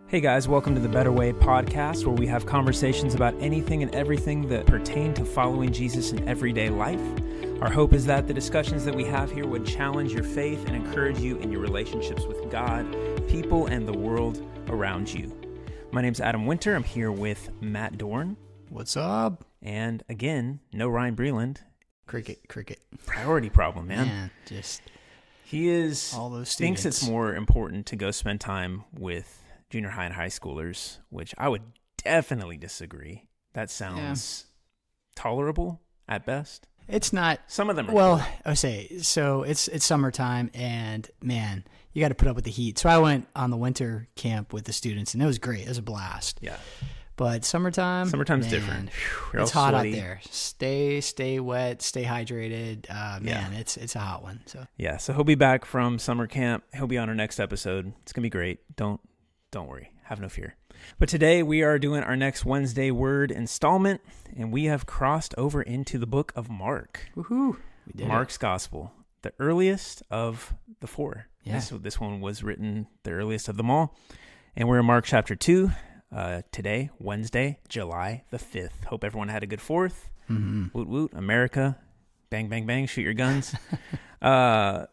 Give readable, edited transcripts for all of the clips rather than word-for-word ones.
Hey guys, welcome to the Better Way podcast, where we have conversations about anything and everything that pertain to following Jesus in everyday life. Our hope is that the discussions that we have here would challenge your faith and encourage you in your relationships with God, people, and the world around you. My name's Adam Winter. I'm here with Matt Dorn. What's up? And again, no Ryan Breland. Cricket. Priority problem, man. Man, just He is all those thinks students. it's more important to go spend time with junior high and high schoolers, which I would definitely disagree. That sounds tolerable at best. It's not. Some of them are Well, cool. I would say, so it's summertime, and man, you got to put up with the heat. So I went on the winter camp with the students, and it was great. It was a blast. Yeah. But summertime's Summertime's different. You're It's all hot sweaty. out there. Stay wet, stay hydrated. Man, it's a hot one. So Yeah, so he'll be back from summer camp. He'll be on our next episode. It's going to be great. Don't worry. Have no fear. But today we are doing our next Wednesday word installment, and we have crossed over into the book of Mark. woohoo, we did Mark's Gospel, the earliest of the four. Yeah. This one was written the earliest of them all. And we're in Mark chapter 2 today, Wednesday, July the 5th. Hope everyone had a good 4th. Mm-hmm. Woot woot, America. Bang, bang, bang, shoot your guns. So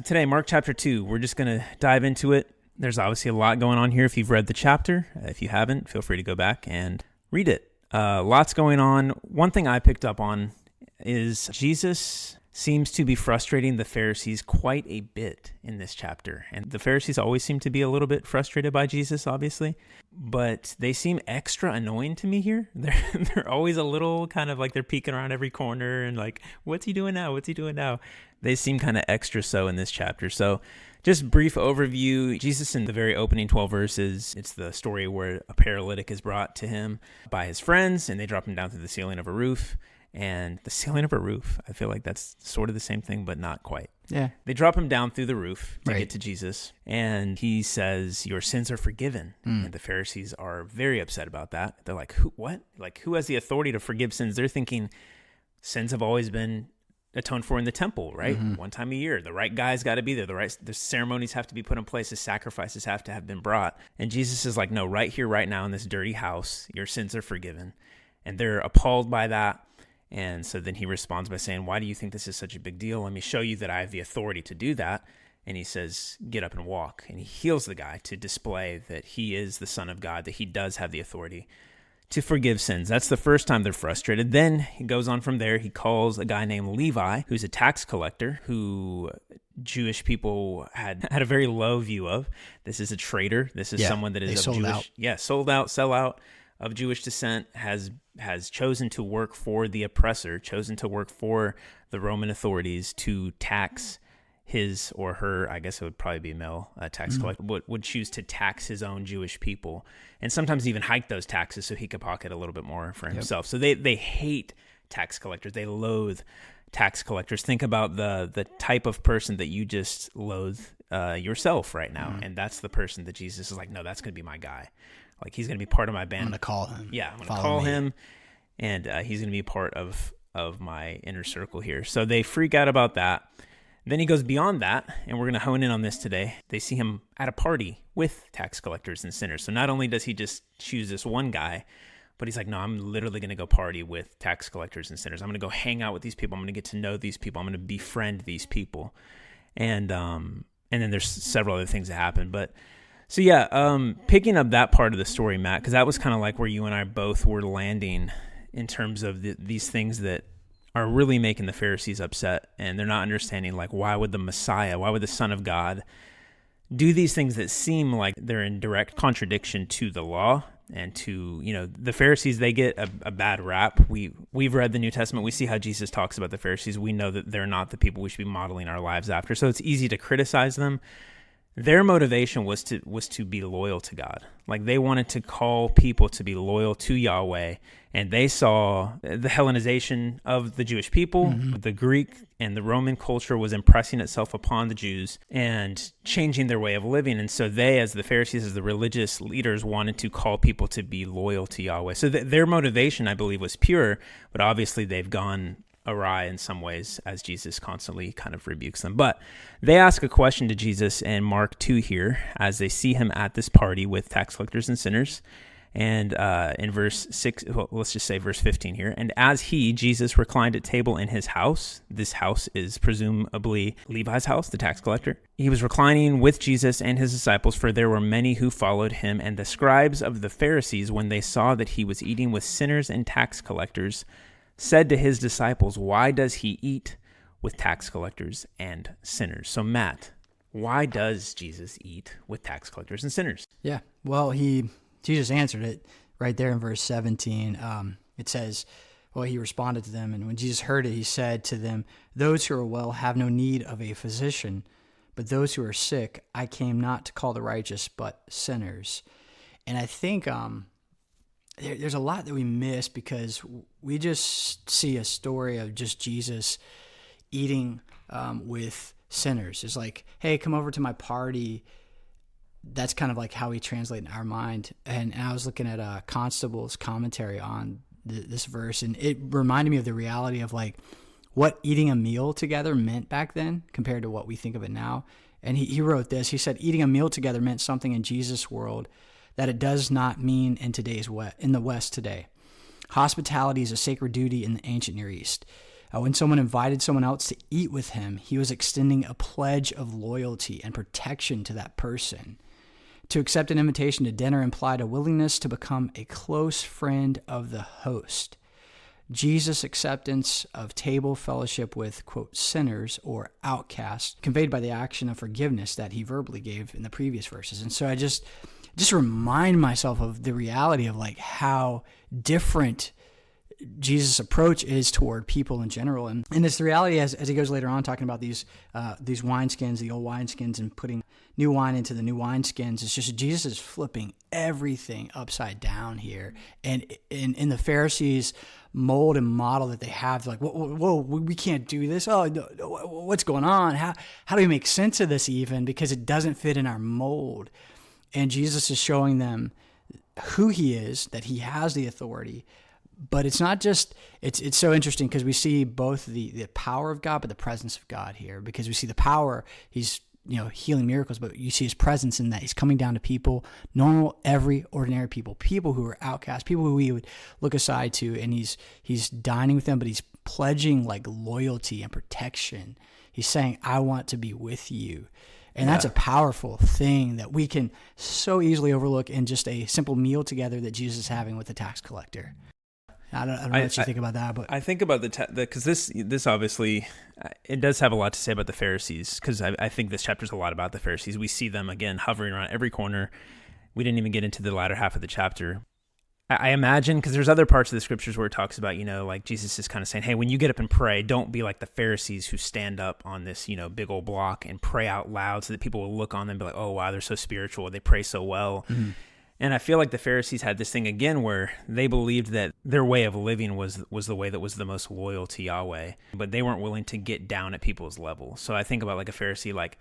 today, Mark chapter 2, we're just going to dive into it. There's obviously a lot going on here if you've read the chapter. If you haven't, feel free to go back and read it. Lots going on. One thing I picked up on is Jesus seems to be frustrating the Pharisees quite a bit in this chapter. And the Pharisees always seem to be a little bit frustrated by Jesus, obviously. But they seem extra annoying to me here. They're always a little kind of like they're peeking around every corner and like, what's he doing now? What's he doing now? They seem kind of extra so in this chapter. So just brief overview. Jesus in the very opening 12 verses, it's the story where a paralytic is brought to him by his friends, and they drop him down through the ceiling of a roof. And the ceiling of a roof, I feel like that's sort of the same thing, but not quite. Yeah. They drop him down through the roof to Right. get to Jesus, and he says, your sins are forgiven. And the Pharisees are very upset about that. They're like, who? What? Like, who has the authority to forgive sins? They're thinking sins have always been atoned for in the temple, right? Mm-hmm. One time a year. The right guy's got to be there. The ceremonies have to be put in place. The sacrifices have to have been brought. And Jesus is like, no, right here, right now in this dirty house, your sins are forgiven. And they're appalled by that. And so then he responds by saying, why do you think this is such a big deal? Let me show you that I have the authority to do that. And he says, get up and walk. And he heals the guy to display that he is the Son of God, that he does have the authority to forgive sins. That's the first time they're frustrated. Then he goes on from there. He calls a guy named Levi, who's a tax collector, who Jewish people had a very low view of. This is a traitor. This is someone that is of sold Jewish, out. Sold out, sell out, of Jewish descent, has chosen to work for the oppressor, chosen to work for the Roman authorities to tax his or her, I guess it would probably be male tax collector, would choose to tax his own Jewish people, and sometimes even hike those taxes so he could pocket a little bit more for himself. So they hate tax collectors. They loathe tax collectors. Think about the type of person that you just loathe yourself right now, and that's the person that Jesus is like, no, that's going to be my guy. Like, he's going to be part of my band. I'm gonna call him. Yeah, I'm going to call him, and he's going to be part of my inner circle here. So they freak out about that. Then he goes beyond that, and we're going to hone in on this today. They see him at a party with tax collectors and sinners. So not only does he just choose this one guy, but he's like, no, I'm literally going to go party with tax collectors and sinners. I'm going to go hang out with these people. I'm going to get to know these people. I'm going to befriend these people. And then there's several other things that happen. But so picking up that part of the story, Matt, because that was kind of like where you and I both were landing in terms of these things that are really making the Pharisees upset, and they're not understanding, like, why would the Messiah, why would the Son of God do these things that seem like they're in direct contradiction to the law and to, the Pharisees. They get a bad rap. We've read the New Testament. We see how Jesus talks about the Pharisees. We know that they're not the people we should be modeling our lives after. So it's easy to criticize them. Their motivation was to be loyal to God. Like, they wanted to call people to be loyal to Yahweh, and they saw the Hellenization of the Jewish people. The Greek and the Roman culture was impressing itself upon the Jews and changing their way of living. And so they, as the Pharisees, as the religious leaders, wanted to call people to be loyal to Yahweh. So their motivation, I believe, was pure, but obviously they've gone awry in some ways as Jesus constantly kind of rebukes them. But they ask a question to Jesus in Mark 2 here as they see him at this party with tax collectors and sinners. And in verse 6, well, let's just say verse 15 here. And as he, Jesus, reclined at table in his house, this house is presumably Levi's house, the tax collector. He was reclining with Jesus and his disciples, for there were many who followed him. And the scribes of the Pharisees, when they saw that he was eating with sinners and tax collectors, said to his disciples, why does he eat with tax collectors and sinners? So Matt, why does Jesus eat with tax collectors and sinners? Yeah, well, Jesus answered it right there in verse 17. It says, well, he responded to them, and when Jesus heard it, he said to them, those who are well have no need of a physician, but those who are sick, I came not to call the righteous, but sinners. And I think there's a lot that we miss because we just see a story of just Jesus eating with sinners. It's like, hey, come over to my party. That's kind of like how we translate in our mind. And I was looking at Constable's commentary on this verse, and it reminded me of the reality of like what eating a meal together meant back then compared to what we think of it now. And he wrote this. He said, eating a meal together meant something in Jesus' world that it does not mean in the West today. Hospitality is a sacred duty in the ancient Near East. When someone invited someone else to eat with him, he was extending a pledge of loyalty and protection to that person. To accept an invitation to dinner implied a willingness to become a close friend of the host. Jesus' acceptance of table fellowship with, quote, sinners or outcasts, conveyed by the action of forgiveness that he verbally gave in the previous verses. And so I just remind myself of the reality of like how different Jesus' approach is toward people in general. And it's the reality as he goes later on talking about these wineskins, the old wineskins, and putting new wine into the new wineskins. It's just Jesus is flipping everything upside down here. And in the Pharisees' mold and model that they have, like, whoa, we can't do this. Oh, no, what's going on? How do we make sense of this even? Because it doesn't fit in our mold. And Jesus is showing them who he is, that he has the authority. But it's not just, it's so interesting because we see both the power of God, but the presence of God here, because we see the power, he's, healing miracles, but you see his presence in that he's coming down to people, normal, ordinary people who are outcasts, people who we would look aside to, and he's dining with them, but he's pledging like loyalty and protection. He's saying, I want to be with you. And that's a powerful thing that we can so easily overlook in just a simple meal together that Jesus is having with the tax collector. I don't know what you think about that, but I think about because this obviously it does have a lot to say about the Pharisees, because I think this chapter is a lot about the Pharisees. We see them again hovering around every corner. We didn't even get into the latter half of the chapter. I imagine, because there's other parts of the scriptures where it talks about, like Jesus is kind of saying, hey, when you get up and pray, don't be like the Pharisees who stand up on this, big old block and pray out loud so that people will look on them and be like, oh, wow, they're so spiritual. They pray so well. Mm-hmm. And I feel like the Pharisees had this thing again where they believed that their way of living was the way that was the most loyal to Yahweh, but they weren't willing to get down at people's level. So I think about like a Pharisee, like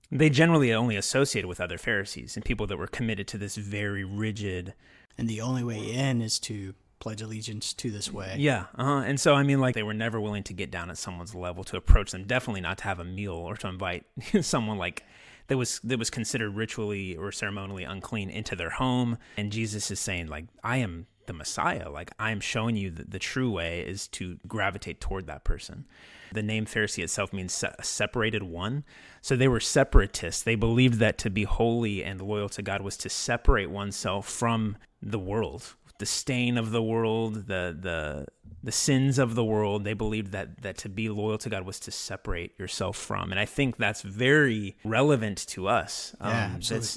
they generally only associated with other Pharisees and people that were committed to this very rigid. And the only way in is to pledge allegiance to this way. Yeah. And so, I mean, like they were never willing to get down at someone's level, to approach them, definitely not to have a meal or to invite someone like that was considered ritually or ceremonially unclean into their home. And Jesus is saying, like, I am the Messiah. Like, I am showing you that the true way is to gravitate toward that person. The name Pharisee itself means separated one. So they were separatists. They believed that to be holy and loyal to God was to separate oneself from the world, the stain of the world, the sins of the world. They believed that to be loyal to God was to separate yourself from. And I think that's very relevant to us.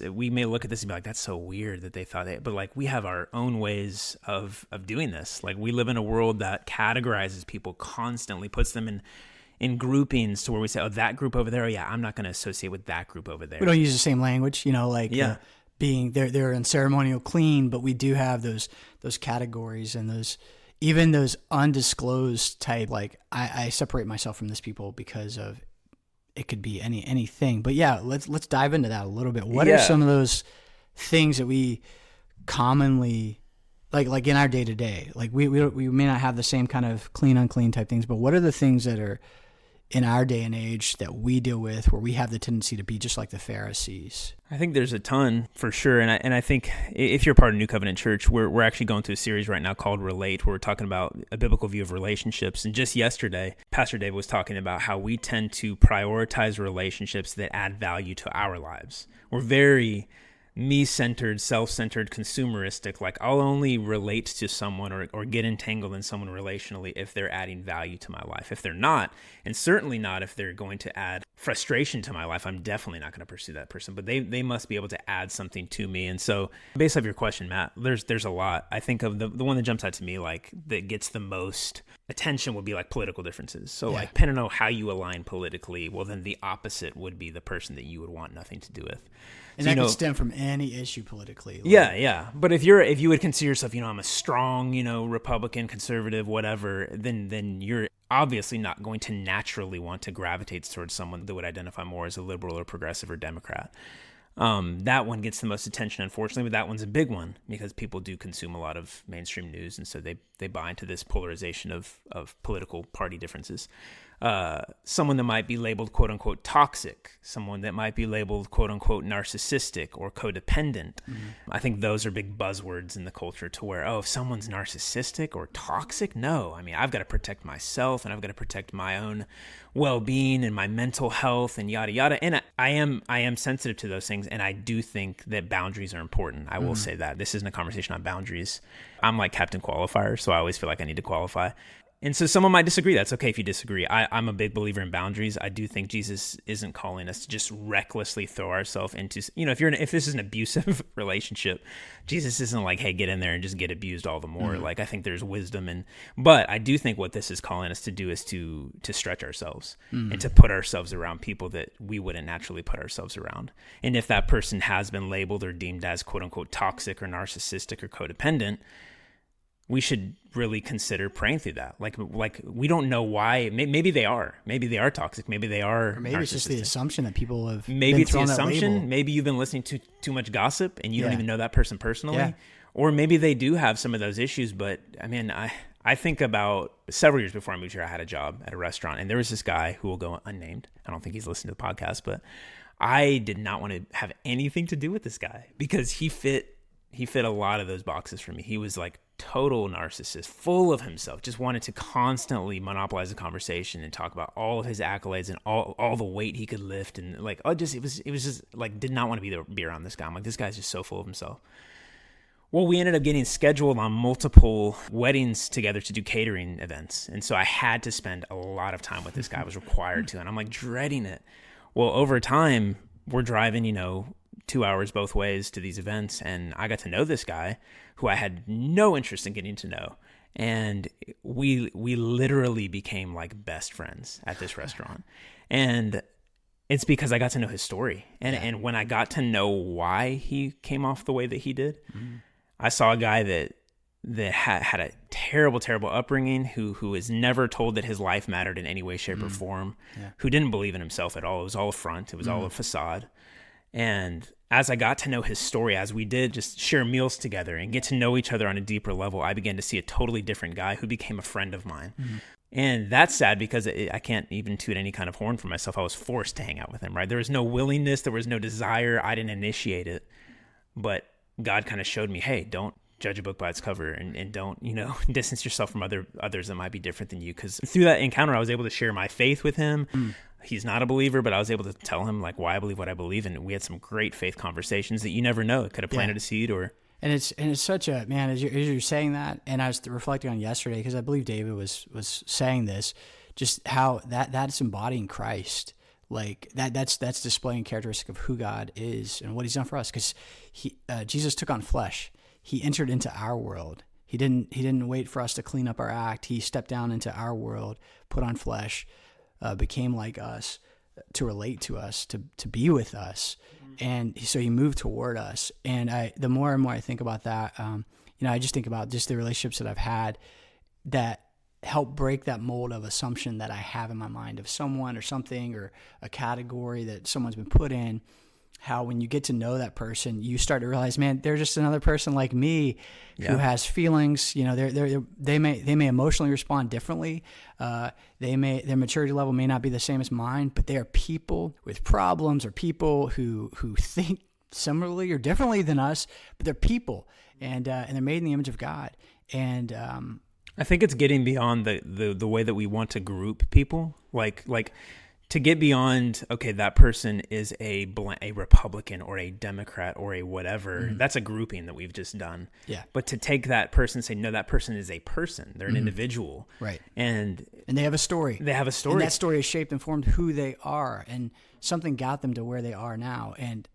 We may look at this and be like, that's so weird that they thought that, but like we have our own ways of doing this. Like we live in a world that categorizes people constantly, puts them in groupings to where we say, oh, that group over there, I'm not going to associate with that group over there. We don't use the same language, being they're in ceremonial clean, but we do have those categories and those undisclosed type, like I separate myself from this people because of it could be anything. But yeah, let's dive into that a little bit. What are some of those things that we commonly like in our day to day, like we may not have the same kind of clean, unclean type things, but what are the things that are in our day and age that we deal with where we have the tendency to be just like the Pharisees? I think there's a ton for sure. And I think if you're part of New Covenant Church, we're actually going through a series right now called Relate, where we're talking about a biblical view of relationships. And just yesterday, Pastor Dave was talking about how we tend to prioritize relationships that add value to our lives. We're very me-centered, self-centered, consumeristic. Like, I'll only relate to someone or get entangled in someone relationally if they're adding value to my life. If they're not, and certainly not if they're going to add frustration to my life, I'm definitely not going to pursue that person. But they must be able to add something to me. And so, based off your question, Matt, there's a lot. I think of the one that jumps out to me, like, that gets the most attention would be like political differences. So like, depending on how you align politically, well, then the opposite would be the person that you would want nothing to do with. And that could stem from any issue politically. Like, yeah. But if you would consider yourself, I'm a strong, Republican, conservative, whatever, then you're obviously not going to naturally want to gravitate towards someone that would identify more as a liberal or progressive or Democrat. That one gets the most attention, unfortunately, but that one's a big one because people do consume a lot of mainstream news, and so they buy into this polarization of political party differences. Someone that might be labeled quote unquote toxic, someone that might be labeled quote unquote narcissistic or codependent. Mm-hmm. I think those are big buzzwords in the culture to where, if someone's narcissistic or toxic, no, I've got to protect myself and I've got to protect my own well-being and my mental health and yada yada. And I am sensitive to those things, and I do think that boundaries are important. I will say that this isn't a conversation on boundaries. I'm like Captain Qualifier, so I always feel like I need to qualify. And so someone might disagree. That's okay if you disagree. I'm a big believer in boundaries. I do think Jesus isn't calling us to just recklessly throw ourselves into, if this is an abusive relationship, Jesus isn't like, hey, get in there and just get abused all the more. Mm-hmm. Like, I think there's wisdom but I do think what this is calling us to do is to stretch ourselves and to put ourselves around people that we wouldn't naturally put ourselves around. And if that person has been labeled or deemed as quote unquote toxic or narcissistic or codependent, we should really consider praying through that. Like we don't know why. Maybe they are toxic. Maybe they are. Or maybe it's just the assumption that people have. Maybe it's the assumption. Maybe you've been listening to too much gossip and you don't even know that person personally. Yeah. Or maybe they do have some of those issues. But I think about several years before I moved here, I had a job at a restaurant, and there was this guy who will go unnamed. I don't think he's listened to the podcast, but I did not want to have anything to do with this guy because he fit a lot of those boxes for me. He was like total narcissist, full of himself, just wanted to constantly monopolize the conversation and talk about all of his accolades and all the weight he could lift. And like, it was just like, did not want to be around this guy. I'm like, this guy's just so full of himself. Well, we ended up getting scheduled on multiple weddings together to do catering events. And so I had to spend a lot of time with this guy. I was required to, and I'm like dreading it. Well, over time, we're driving, 2 hours both ways to these events, and I got to know this guy who I had no interest in getting to know, and we literally became like best friends at this restaurant. And it's because I got to know his story, and when I got to know why he came off the way that he did, I saw a guy that had a terrible upbringing, who was never told that his life mattered in any way, shape, or form, who didn't believe in himself at all. It was all a front. It was all a facade. And as I got to know his story, as we did just share meals together and get to know each other on a deeper level, I began to see a totally different guy who became a friend of mine. Mm-hmm. And that's sad because I can't even toot any kind of horn for myself. I was forced to hang out with him, right? There was no willingness. There was no desire. I didn't initiate it. But God kind of showed me, hey, don't judge a book by its cover and don't, distance yourself from others that might be different than you. Because through that encounter, I was able to share my faith with him. He's not a believer, but I was able to tell him like why I believe what I believe, and we had some great faith conversations that you never know. It could have planted a seed, and it's such a man as you're saying that, and I was reflecting on yesterday because I believe David was saying this, just how that's embodying Christ, like that's displaying characteristic of who God is and what He's done for us. Because Jesus took on flesh, He entered into our world. He didn't wait for us to clean up our act. He stepped down into our world, put on flesh. Became like us, to relate to us, to be with us, and so He moved toward us. And the more and more I think about that, I just think about just the relationships that I've had that help break that mold of assumption that I have in my mind of someone or something or a category that someone's been put in. how when you get to know that person, you start to realize, man, they're just another person like me who has feelings. You know, they may emotionally respond differently. Their maturity level may not be the same as mine, but they are people with problems, or people who think similarly or differently than us, but they're people, and they're made in the image of God. And I think it's getting beyond the way that we want to group people, like to get beyond, okay, that person is a Republican or a Democrat or a whatever. That's a grouping that we've just done. Yeah. But to take that person and say, no, that person is a person. They're an individual. Right. And they have a story. They have a story. And that story has shaped and formed who they are. And something got them to where they are now. And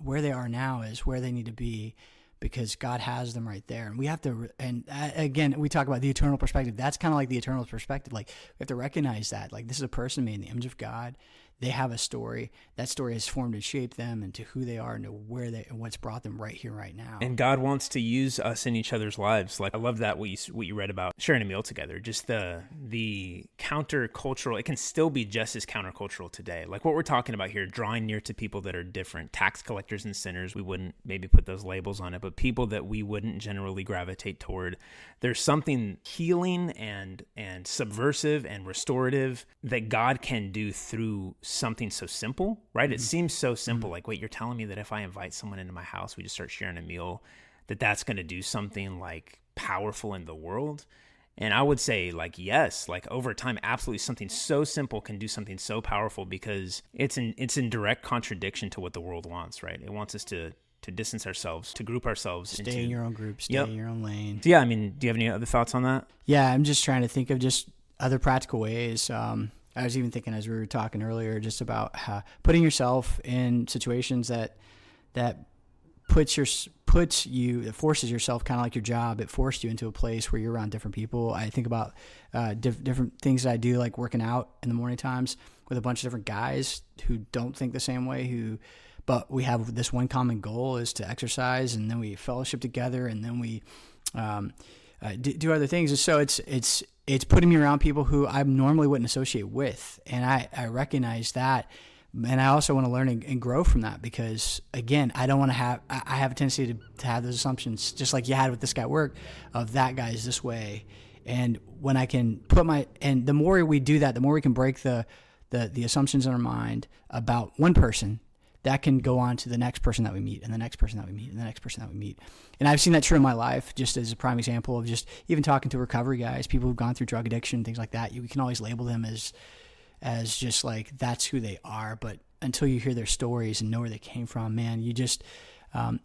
where they are now is where they need to be, because God has them right there. And we have to, and again, we talk about the eternal perspective. That's kind of like the eternal perspective. Like, we have to recognize that, like, this is a person made in the image of God. They have a story. That story has formed and shaped them into who they are and to where they, and what's brought them right here, right now. And God wants to use us in each other's lives. Like, I love that what you read about sharing a meal together. Just the countercultural. It can still be just as countercultural today. Like what we're talking about here, drawing near to people that are different, tax collectors and sinners. We wouldn't maybe put those labels on it, but people that we wouldn't generally gravitate toward. There's something healing and subversive and restorative that God can do through something so simple, right? It seems so simple. Like, wait, you're telling me that if I invite someone into my house, we just start sharing a meal, that's going to do something like powerful in the world? And I would say, like, yes, like over time, absolutely, something so simple can do something so powerful, because it's in direct contradiction to what the world wants, right? It wants us to distance ourselves, to group ourselves. Stay in your own group, stay in your own lane. Yeah, I mean, do you have any other thoughts on that? Yeah, I'm just trying to think of just other practical ways. I was even thinking, as we were talking earlier, just about how putting yourself in situations that forces yourself, kind of like your job. It forced you into a place where you're around different people. I think about different things that I do, like working out in the morning times with a bunch of different guys who don't think the same way, but we have this one common goal, is to exercise, and then we fellowship together, and then we do other things. And so it's putting me around people who I normally wouldn't associate with. And I recognize that. And I also want to learn and grow from that, because, again, I have a tendency to have those assumptions, just like you had with this guy at work, of that guy is this way. And when I can and the more we do that, the more we can break the assumptions in our mind about one person, that can go on to the next person that we meet, and the next person that we meet, and the next person that we meet. And I've seen that true in my life, just as a prime example of just even talking to recovery guys, people who've gone through drug addiction, things like that. You can always label them as just like, that's who they are. But until you hear their stories and know where they came from, man, you just,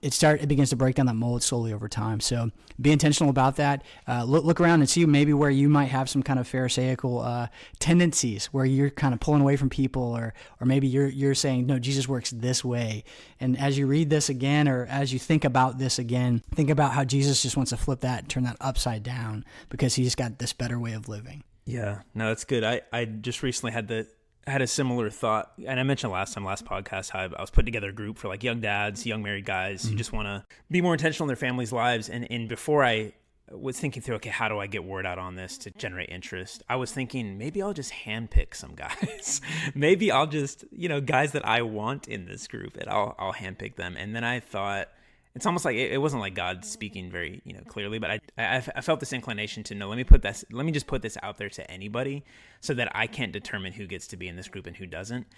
it begins to break down that mold slowly over time. So be intentional about that. Look around and see maybe where you might have some kind of Pharisaical tendencies, where you're kind of pulling away from people, or maybe you're saying, no, Jesus works this way. And as you read this again, or as you think about this again, think about how Jesus just wants to flip that and turn that upside down, because he's got this better way of living. Yeah, no, that's good. I just recently had a similar thought, and I mentioned last podcast, how I was putting together a group for like young dads, young married guys who just want to be more intentional in their families' lives. And before I was thinking through, okay, how do I get word out on this to generate interest? I was thinking, maybe I'll just handpick some guys. Maybe I'll just, guys that I want in this group, and I'll handpick them. And then I thought, it's almost like it wasn't like God speaking very clearly, but I felt this inclination to know, let me just put this out there to anybody, so that I can't determine who gets to be in this group and who doesn't.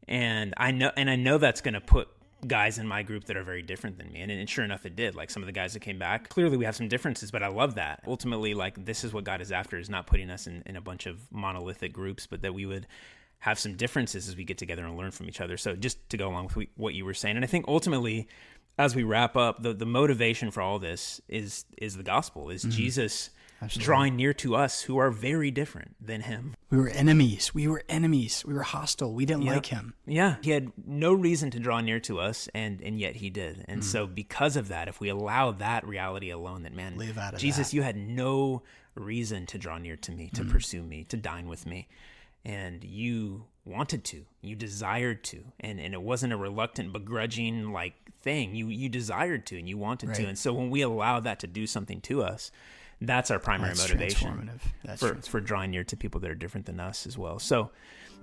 And I know that's going to put guys in my group that are very different than me, and sure enough, it did. Like some of the guys that came back, clearly we have some differences, but I love that. Ultimately, like, this is what God is after, is not putting us in a bunch of monolithic groups, but that we would have some differences as we get together and learn from each other. So just to go along with what you were saying, and I think ultimately, as we wrap up, the motivation for all this is the gospel, is Jesus drawing near to us who are very different than him. We were enemies. We were hostile. We didn't like him. Yeah. He had no reason to draw near to us, and yet he did. And so because of that, if we allow that reality alone, that, man, live out of Jesus, that. You had no reason to draw near to me, to pursue me, to dine with me. And you wanted to, you desired to, and it wasn't a reluctant, begrudging like thing. You desired to, and you wanted to. And so when we allow that to do something to us, that's our primary motivation for drawing near to people that are different than us as well. So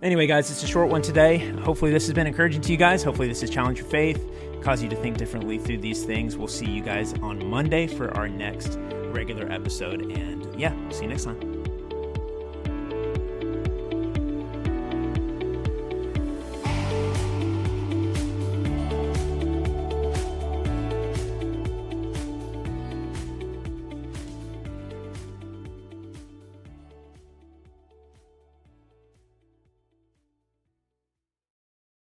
Anyway, guys, it's a short one today. Hopefully this has been encouraging to you guys. Hopefully this has challenged your faith, caused you to think differently through these things. We'll see you guys on Monday for our next regular episode. And yeah, see you next time.